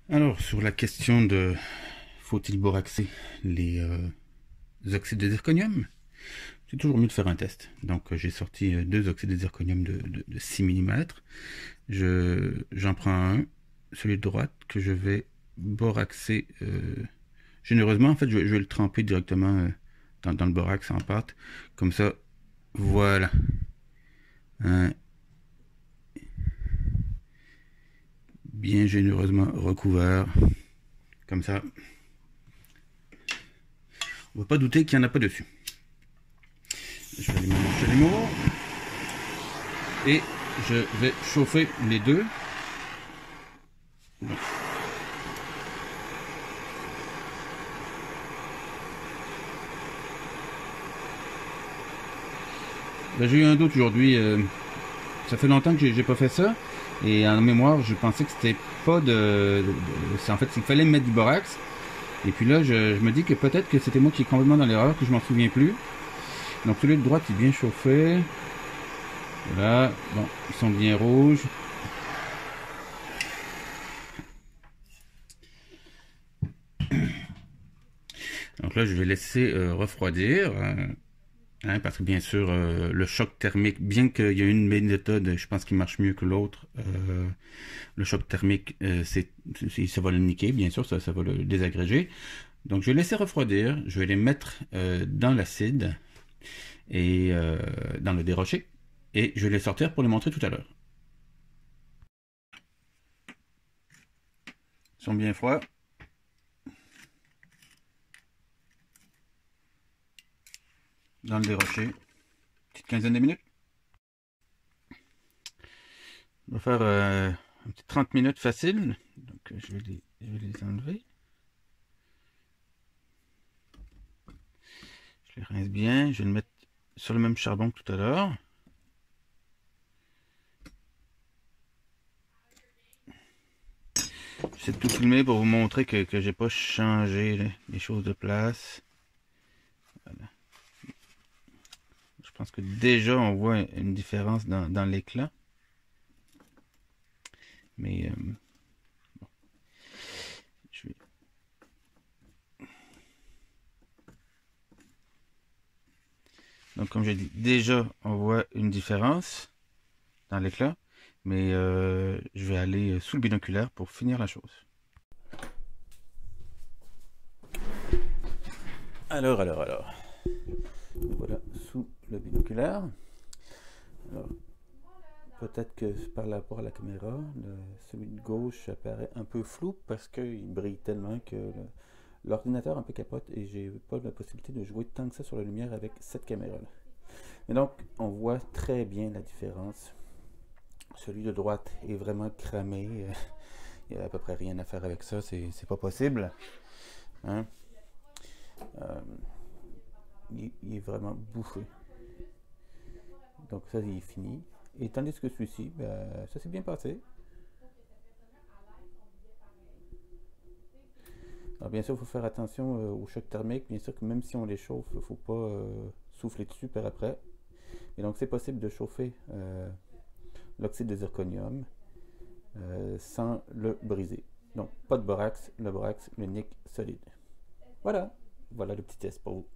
Alors, sur la question de faut-il boraxer les oxydes de zirconium, c'est toujours mieux de faire un test. Donc, j'ai sorti deux oxydes de zirconium de 6 mm. J'en prends un, celui de droite, que je vais boraxer généreusement. En fait, je vais le tremper directement dans le borax en pâte. Comme ça, voilà. Hein, bien généreusement recouvert. Comme ça, on ne va pas douter qu'il n'y en a pas dessus. Je vais aller mon chalumeau et je vais chauffer les deux. Ben, j'ai eu un doute aujourd'hui. Ça fait longtemps que j'ai pas fait ça. Et en mémoire, je pensais que c'était pas en fait, il fallait mettre du borax. Et puis là, je me dis que peut-être que c'était moi qui est complètement dans l'erreur, que je m'en souviens plus. Donc celui de droite est bien chauffé. Voilà. Bon, ils sont bien rouges. Donc là, je vais laisser refroidir. Hein, parce que bien sûr, le choc thermique, bien qu'il y ait une méthode, je pense qu'il marche mieux que l'autre, le choc thermique, ça va le niquer, bien sûr, ça va le désagréger. Donc je vais laisser refroidir, je vais les mettre dans l'acide et dans le dérocher, et je vais les sortir pour les montrer tout à l'heure. Ils sont bien froids. Dans le dérocher, petite quinzaine de minutes. On va faire un petit 30 minutes facile. Donc je vais les enlever. Je les rince bien. Je vais le mettre sur le même charbon que tout à l'heure. J'essaie de tout filmer pour vous montrer que j'ai pas changé les choses de place. Voilà. Je pense que déjà on voit une différence dans l'éclat. Mais bon, je vais... Donc comme j'ai dit, déjà on voit une différence dans l'éclat. Mais je vais aller sous le binoculaire pour finir la chose. Alors. Voilà, sous le binoculaire. Alors, peut-être que par rapport à la caméra, celui de gauche apparaît un peu flou parce qu'il brille tellement que l'ordinateur un peu capote et j'ai pas la possibilité de jouer tant que ça sur la lumière avec cette caméra-là. Et donc, on voit très bien la différence. Celui de droite est vraiment cramé. Il n'y a à peu près rien à faire avec ça, c'est pas possible. Hein? Il est vraiment bouffé. Donc ça, il est fini. Et tandis que celui-ci, ben, ça s'est bien passé. Alors bien sûr, il faut faire attention au choc thermique. Bien sûr que même si on les chauffe, il ne faut pas souffler dessus par après. Et donc c'est possible de chauffer l'oxyde de zirconium sans le briser. Donc pas de borax, le borax le nique solide. Voilà, voilà le petit test pour vous.